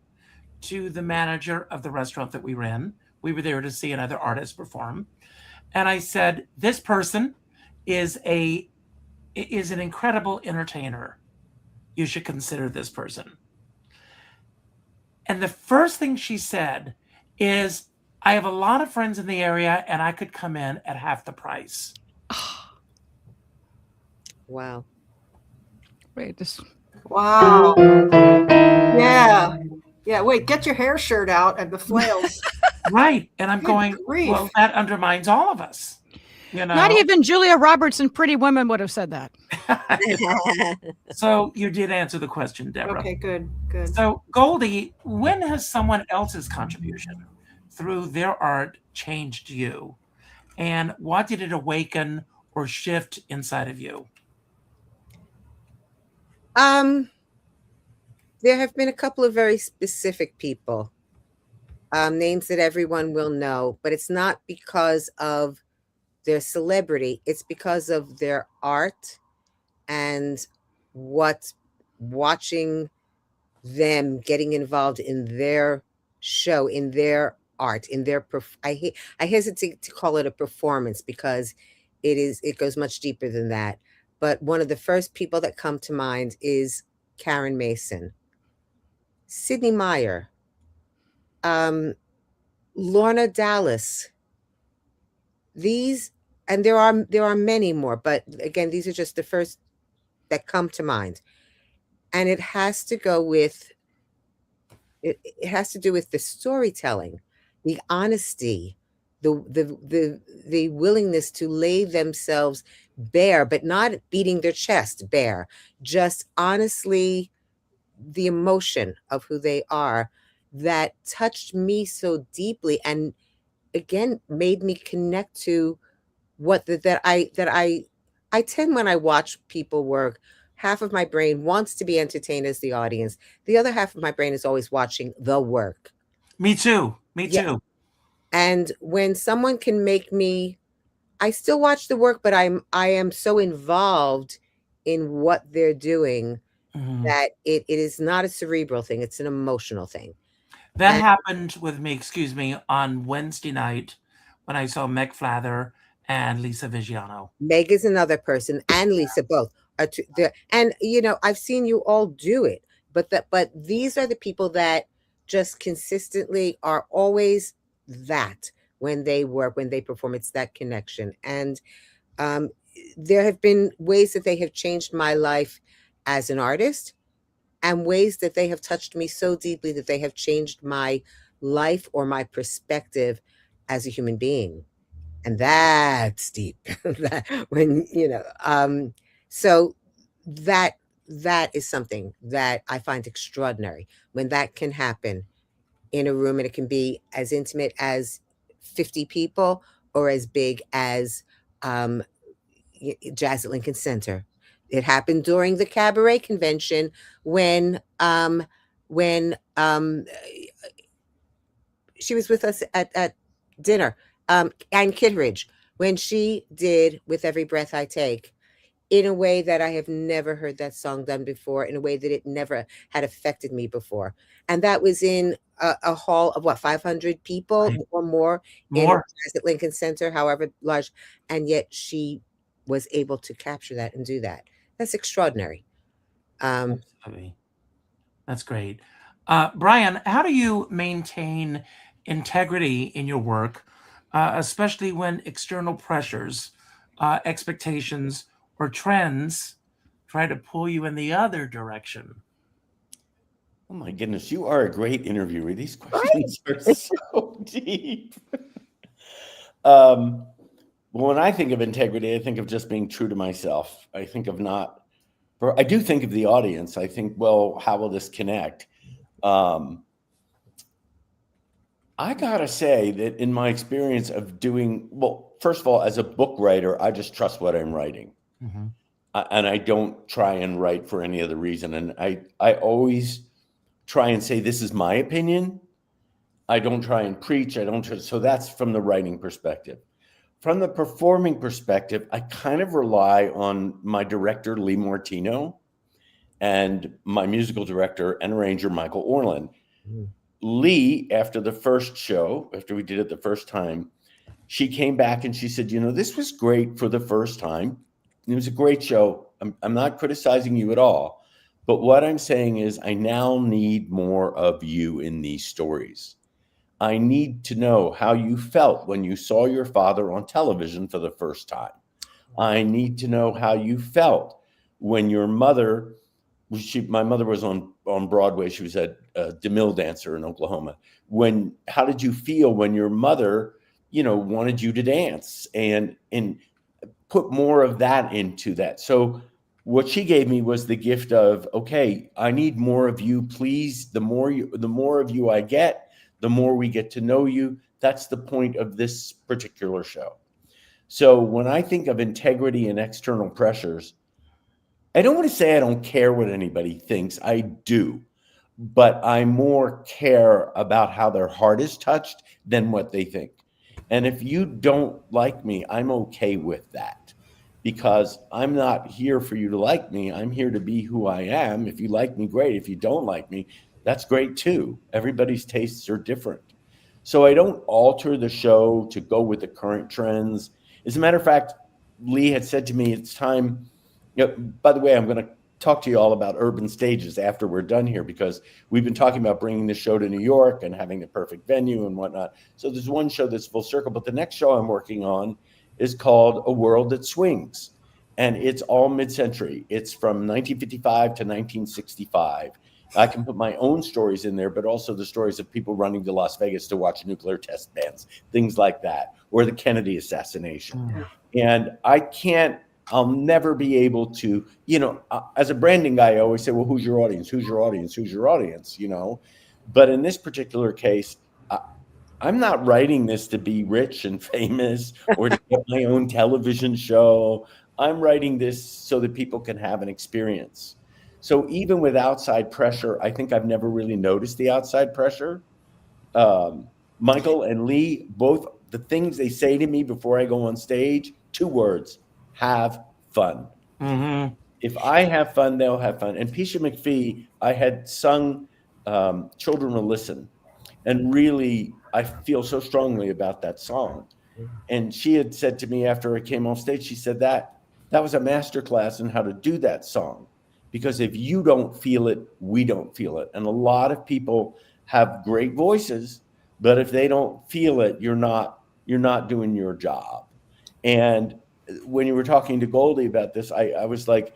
to the manager of the restaurant that we ran. We were there to see another artist perform. And I said, this person is an incredible entertainer. You should consider this person. And the first thing she said is, I have a lot of friends in the area and I could come in at half the price. Wow. Wait, just Wow. Yeah. Wait, get your hair shirt out and the flails. Right. And I'm Good going, grief. well, that undermines all of us. not even Julia Roberts in Pretty Women would have said that. So you did answer the question, Deborah. Okay, good. So Goldie, when has someone else's contribution through their art changed you? And what did it awaken or shift inside of you? There have been a couple of very specific people, names that everyone will know, but it's not because of their celebrity. It's because of their art and watching them getting involved in their show, in their art, in their I hesitate to call it a performance because it goes much deeper than that. But one of the first people that come to mind is Karen Mason, Sidney Meyer, Lorna Dallas. These, and there are many more, but again, these are just the first that come to mind. And it has to go with it has to do with the storytelling, the honesty, the willingness to lay themselves bare, but not beating their chest bare, just honestly the emotion of who they are, that touched me so deeply, and again made me connect to what that I tend, when I watch people work, half of my brain wants to be entertained as the audience. The other half of my brain is always watching the work. Me too. Me Yeah. too. And when someone can make me, I still watch the work, but I am so involved in what they're doing that it is not a cerebral thing, it's an emotional thing. That And happened with me, excuse me, on Wednesday night when I saw Meg Flather and Lisa Vigiano. Meg is another person, and Lisa both are and I've seen you all do it, but these are the people that just consistently are always that when they work, when they perform, it's that connection. And there have been ways that they have changed my life as an artist, and ways that they have touched me so deeply that they have changed my life or my perspective as a human being. And that's deep. When so that is something that I find extraordinary, when that can happen in a room, and it can be as intimate as 50 people or as big as Jazz at Lincoln Center. It happened during the cabaret convention when she was with us at dinner, Ann Kittredge, when she did With Every Breath I Take, in a way that I have never heard that song done before, in a way that it never had affected me before. And that was in a hall of 500 people, Right. or more, More. at Lincoln Center, however large. And yet she was able to capture that and do that. That's extraordinary. Absolutely. That's great. Brian, how do you maintain integrity in your work, especially when external pressures, expectations, or trends try to pull you in the other direction? Oh my goodness, you are a great interviewer. These questions are so deep. When I think of integrity, I think of just being true to myself. I think of I do think of the audience. I think, well, how will this connect? I gotta say that in my experience of first of all, as a book writer, I just trust what I'm writing. Mm-hmm. And I don't try and write for any other reason. And I always try and say, this is my opinion. I don't try and preach. So that's from the writing perspective. From the performing perspective, I kind of rely on my director, Lee Martino, and my musical director and arranger, Michael Orland. Lee, after the first show, after we did it the first time, she came back and she said, this was great for the first time. It was a great show. I'm not criticizing you at all. But what I'm saying is I now need more of you in these stories. I need to know how you felt when you saw your father on television for the first time. I need to know how you felt when your mother, my mother was on Broadway. She was a DeMille dancer in Oklahoma. How did you feel when your mother, wanted you to dance, and put more of that into that. So what she gave me was the gift of, okay, I need more of you, please. The more of you I get, the more we get to know you. That's the point of this particular show. So when I think of integrity and external pressures, I don't want to say I don't care what anybody thinks. I do. But I more care about how their heart is touched than what they think. And if you don't like me, I'm okay with that, because I'm not here for you to like me. I'm here to be who I am. If you like me, great. If you don't like me, that's great too. Everybody's tastes are different. So I don't alter the show to go with the current trends. As a matter of fact, Lee had said to me, it's time. By the way, I'm going to talk to you all about urban stages after we're done here, because we've been talking about bringing the show to New York and having the perfect venue and whatnot. So there's one show that's full circle, but the next show I'm working on is called A World That Swings, and it's all mid-century. It's from 1955 to 1965. I can put my own stories in there, but also the stories of people running to Las Vegas to watch nuclear test bands, things like that, or the Kennedy assassination. And I'll never be able to, as a branding guy, I always say, well, who's your audience? Who's your audience? Who's your audience? But in this particular case, I'm not writing this to be rich and famous or to get my own television show. I'm writing this so that people can have an experience. So even with outside pressure, I think I've never really noticed the outside pressure. Michael and Lee, both the things they say to me before I go on stage, 2 words: have fun. Mm-hmm. If I have fun, they'll have fun. And Pisha McPhee, I had sung Children Will Listen. And really, I feel so strongly about that song. And she had said to me after I came off stage, she said that was a masterclass in how to do that song. Because if you don't feel it, we don't feel it. And a lot of people have great voices, but if they don't feel it, you're not doing your job. And when you were talking to Goldie about this, I was like,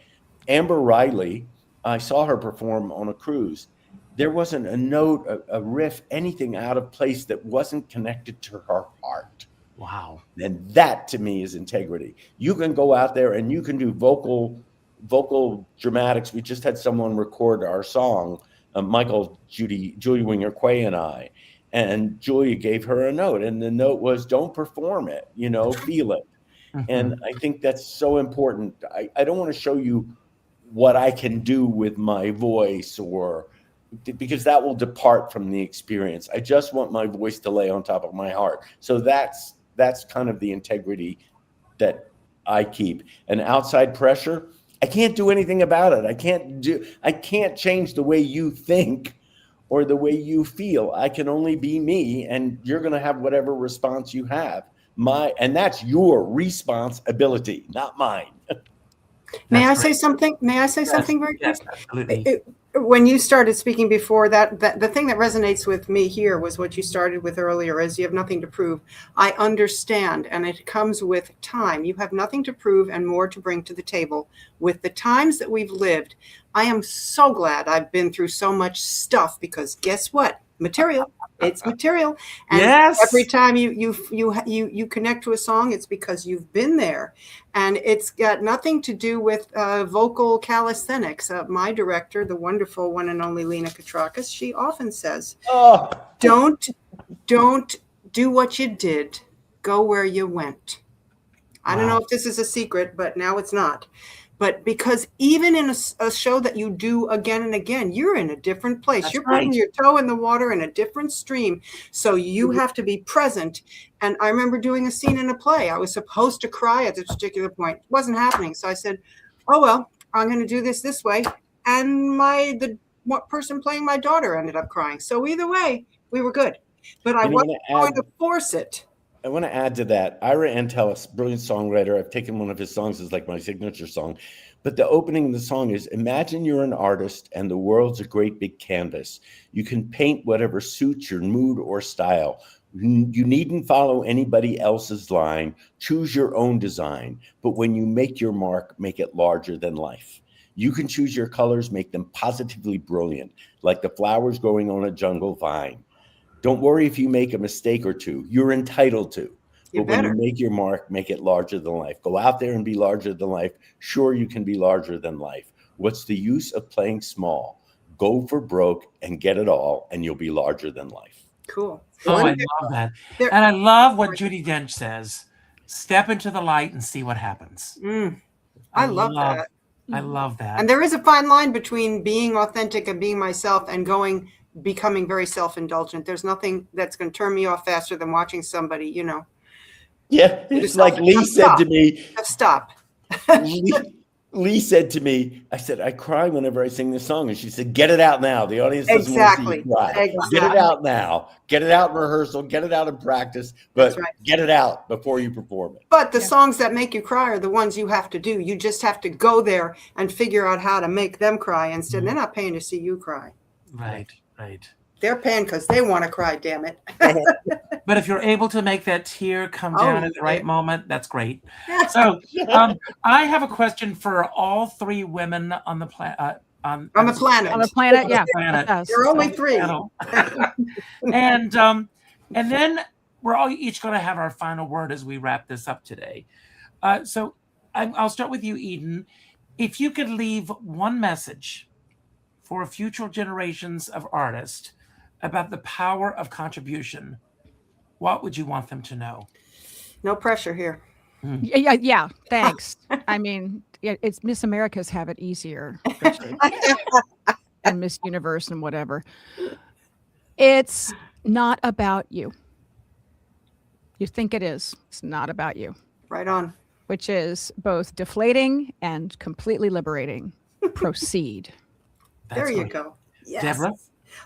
Amber Riley, I saw her perform on a cruise. There wasn't a note, a riff, anything out of place that wasn't connected to her heart. Wow. And that to me is integrity. You can go out there and you can do vocal dramatics. We just had someone record our song, Michael, Julie Winger-Quay and I, and Julia gave her a note, and the note was, don't perform it, feel it. Mm-hmm. And I think that's so important. I don't want to show you what I can do with my voice because that will depart from the experience. I just want my voice to lay on top of my heart. So that's kind of the integrity that I keep. And outside pressure, I can't do anything about it. I can't change the way you think or the way you feel. I can only be me, and you're going to have whatever response you have. And that's your responsibility, not mine. May I say something? May I say something very quick? Yes, absolutely. When you started speaking before that, the thing that resonates with me here was what you started with earlier, is you have nothing to prove. I understand, and it comes with time. You have nothing to prove and more to bring to the table. With the times that we've lived, I am so glad I've been through so much stuff, because guess what? Material. It's material. And yes. Every time you connect to a song, it's because you've been there. And it's got nothing to do with vocal calisthenics. My director, the wonderful one and only Lena Katrakis, she often says, don't do what you did, go where you went. I don't know if this is a secret, but now it's not. But because even in a show that you do again and again, you're in a different place. That's you're right. putting your toe in the water in a different stream. So you have to be present. And I remember doing a scene in a play. I was supposed to cry at this particular point. It wasn't happening. So I said, oh, well, I'm going to do this way. And the person playing my daughter ended up crying. So either way, we were good. But I wasn't going to force it. I want to add to that. Ira Antelis, brilliant songwriter. I've taken one of his songs as like my signature song. But the opening of the song is, imagine you're an artist and the world's a great big canvas. You can paint whatever suits your mood or style. You needn't follow anybody else's line. Choose your own design. But when you make your mark, make it larger than life. You can choose your colors, make them positively brilliant, like the flowers growing on a jungle vine. Don't worry if you make a mistake or two. You're entitled to. But when you make your mark, make it larger than life. Go out there and be larger than life. Sure, you can be larger than life. What's the use of playing small? Go for broke and get it all, and you'll be larger than life. Cool. Oh, I love that. And I love what Judi Dench says. Step into the light and see what happens. I love that. I love that. And there is a fine line between being authentic and being myself and becoming very self-indulgent. There's nothing that's going to turn me off faster than watching somebody, Yeah, it's like Lee said to me. Stop. Lee said to me, I said, I cry whenever I sing this song. And she said, get it out now. The audience doesn't want to see you cry. Exactly. Get it out now. Get it out in rehearsal. Get it out in practice. But get it out before you perform it. But the songs that make you cry are the ones you have to do. You just have to go there and figure out how to make them cry instead. They're not paying to see you cry. Right. They're paying because they want to cry, damn it. But if you're able to make that tear come down at the right moment, that's great. So I have a question for all three women on the on the planet. On the planet, yeah. planet. That's us. There are only three. And then we're all each going to have our final word as we wrap this up today. So I'll start with you, Eden. If you could leave one message for future generations of artists about the power of contribution, what would you want them to know? No pressure here. Yeah. Thanks. I mean, it's Miss America's have it easier, Richard, and Miss Universe and whatever. It's not about you. You think it is. It's not about you. Right on. Which is both deflating and completely liberating. Proceed. There you go. Yes. Deborah?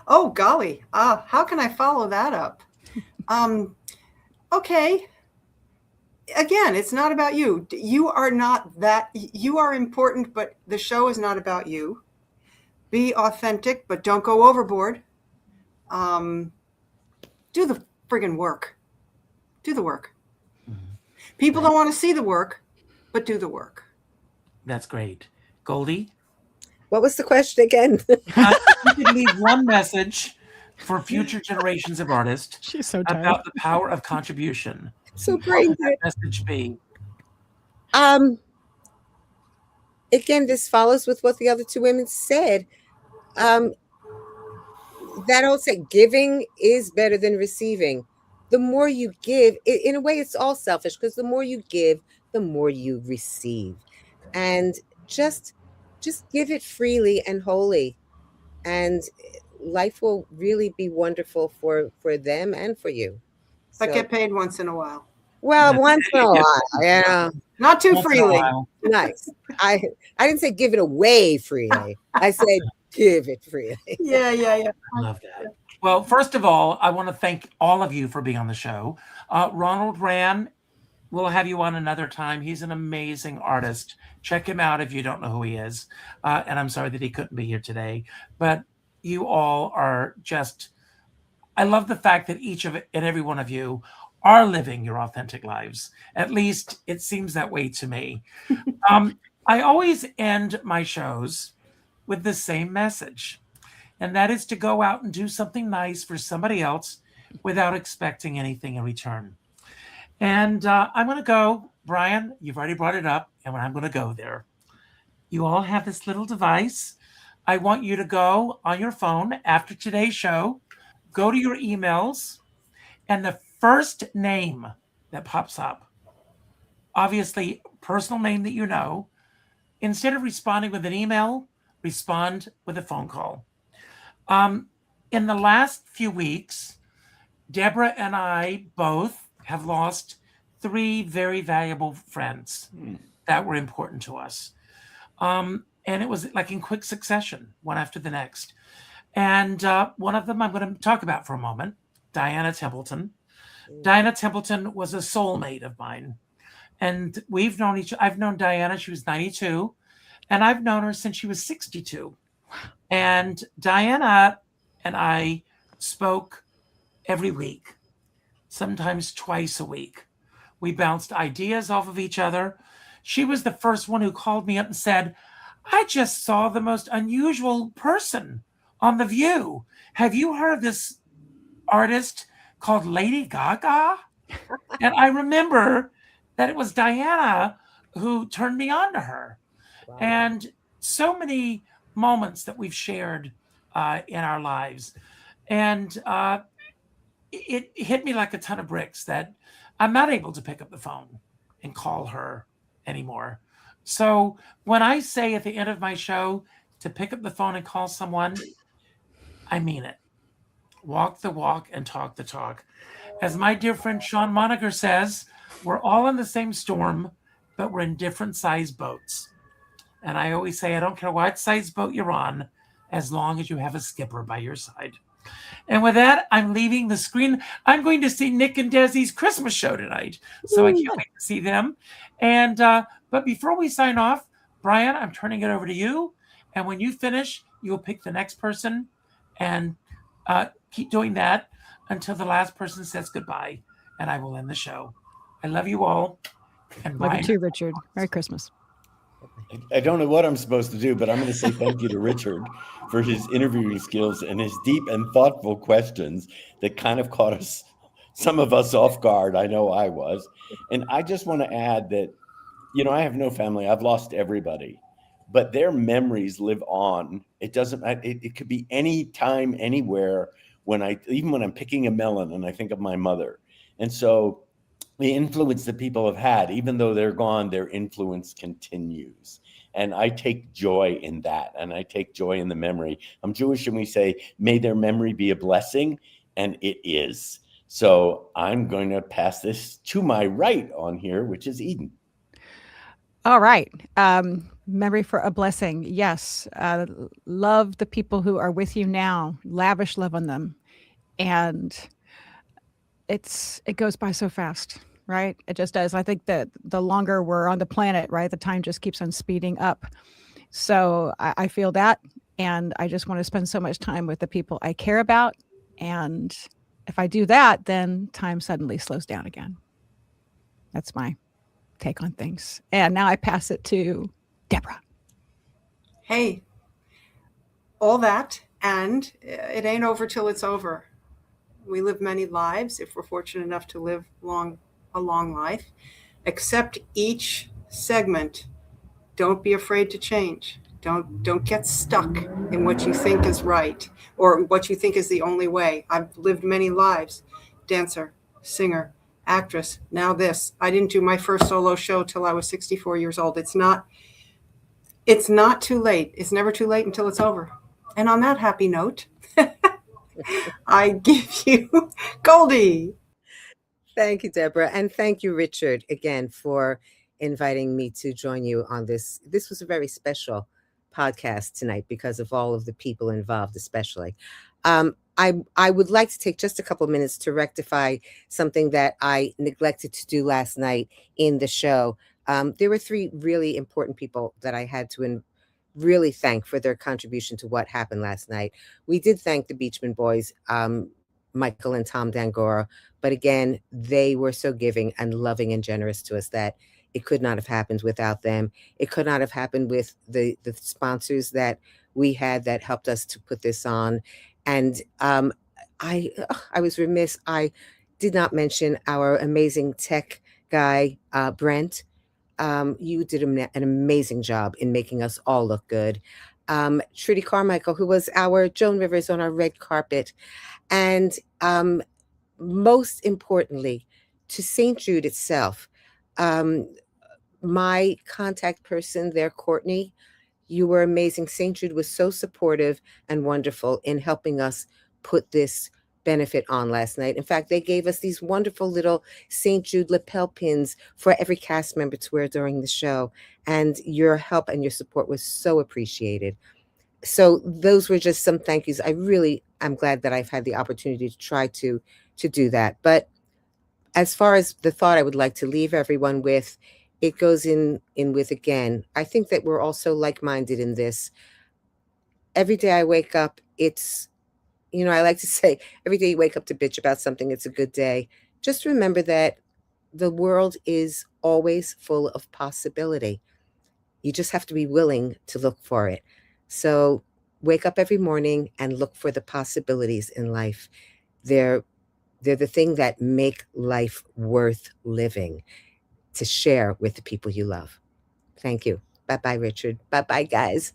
Oh, golly. How can I follow that up? Okay. Again, it's not about you. You are not that. You are important, but the show is not about you. Be authentic, but don't go overboard. Do the friggin' work. Do the work. People don't want to see the work, but do the work. That's great. Goldie? What was the question again? You could leave one message for future generations of artists She's so tired. about the power of contribution. So What great. would that message be? Again, this follows with what the other two women said. That old say, giving is better than receiving. The more you give, in a way, it's all selfish, because the more you give, the more you receive. And just give it freely and wholly, and life will really be wonderful for them and for you. But So- get paid once in a while. well, Yeah. once in a while, yeah. Not too Once in a freely. while. Nice. I didn't say give it away freely. I said give it freely. Yeah. I love that. Well, first of all, I want to thank all of you for being on the show. Ronald Rand, we'll have you on another time. He's an amazing artist. Check him out if you don't know who he is. And I'm sorry that he couldn't be here today. But you all are just, I love the fact that each of and every one of you are living your authentic lives. At least it seems that way to me. I always end my shows with the same message. And that is to go out and do something nice for somebody else without expecting anything in return. And I'm going to go, Brian, you've already brought it up, and I'm going to go there. You all have this little device. I want you to go on your phone after today's show, go to your emails, and the first name that pops up, obviously personal name that you know, instead of responding with an email, respond with a phone call. In the last few weeks, Deborah and I both have lost 3 very valuable friends that were important to us. And it was like in quick succession, one after the next. And one of them I'm going to talk about for a moment, Diana Templeton. Diana Templeton was a soulmate of mine. And we've known I've known Diana, she was 92, and I've known her since she was 62. And Diana and I spoke every week, sometimes twice a week. We bounced ideas off of each other. She was the first one who called me up and said, I just saw the most unusual person on The View. Have you heard of this artist called Lady Gaga? And I remember that it was Diana who turned me on to her. Wow. And so many moments that we've shared in our lives. And it hit me like a ton of bricks that I'm not able to pick up the phone and call her anymore. So when I say at the end of my show to pick up the phone and call someone, I mean it. Walk the walk and talk the talk. As my dear friend Sean Moniker says, we're all in the same storm, but we're in different size boats. And I always say, I don't care what size boat you're on, as long as you have a skipper by your side. And with that, I'm leaving the screen. I'm going to see Nick and Desi's Christmas show tonight. So I can't wait to see them. And but before we sign off, Brian, I'm turning it over to you. And when you finish, you'll pick the next person and keep doing that until the last person says goodbye. And I will end the show. I love you all. And Love Brian, you too, Richard. Merry Christmas. Okay. I don't know what I'm supposed to do, but I'm going to say thank you to Richard for his interviewing skills and his deep and thoughtful questions that kind of caught us, some of us, off guard. I know I was. And I just want to add that, you know, I have no family. I've lost everybody, but their memories live on. It doesn't, it could be any time, anywhere, even when I'm picking a melon and I think of my mother. And so the influence that people have had, even though they're gone, their influence continues. And I take joy in that. And I take joy in the memory. I'm Jewish, and we say, may their memory be a blessing. And it is. So I'm going to pass this to my right on here, which is Eden. All right. Memory for a blessing. Yes. Love the people who are with you now. Lavish love on them. And it goes by so fast, right? It just does. I think that the longer we're on the planet, right, the time just keeps on speeding up. So I feel that. And I just want to spend so much time with the people I care about. And if I do that, then time suddenly slows down again. That's my take on things. And now I pass it to Deborah. Hey, all that, and it ain't over till it's over. We live many lives if we're fortunate enough to live a long life. Accept each segment. Don't be afraid to change. Don't get stuck in what you think is right or what you think is the only way. I've lived many lives. Dancer, singer, actress, now this. I didn't do my first solo show till I was 64 years old. It's not too late. It's never too late until it's over. And on that happy note, I give you Goldie. Thank you, Deborah. And thank you, Richard, again, for inviting me to join you on this. This was a very special podcast tonight because of all of the people involved, especially. I would like to take just a couple of minutes to rectify something that I neglected to do last night in the show. There were 3 really important people that I had to really thank for their contribution to what happened last night. We did thank the Beachman Boys, Michael and Tom Dangora, but again, they were so giving and loving and generous to us that it could not have happened without them. It could not have happened with the sponsors that we had that helped us to put this on. And I was remiss. I did not mention our amazing tech guy, Brent. You did an amazing job in making us all look good. Trudy Carmichael, who was our Joan Rivers on our red carpet. And most importantly, to St. Jude itself, my contact person there, Courtney, you were amazing. St. Jude was so supportive and wonderful in helping us put this benefit on last night. In fact, they gave us these wonderful little St. Jude lapel pins for every cast member to wear during the show. And your help and your support was so appreciated. So those were just some thank yous. I really am glad that I've had the opportunity to try to do that. But as far as the thought I would like to leave everyone with, it goes in with, again, I think that we're also like-minded in this. Every day I wake up, it's, you know, I like to say, every day you wake up to bitch about something, it's a good day. Just remember that the world is always full of possibility. You just have to be willing to look for it. So wake up every morning and look for the possibilities in life. They're the thing that make life worth living, to share with the people you love. Thank you. Bye-bye, Richard. Bye-bye, guys.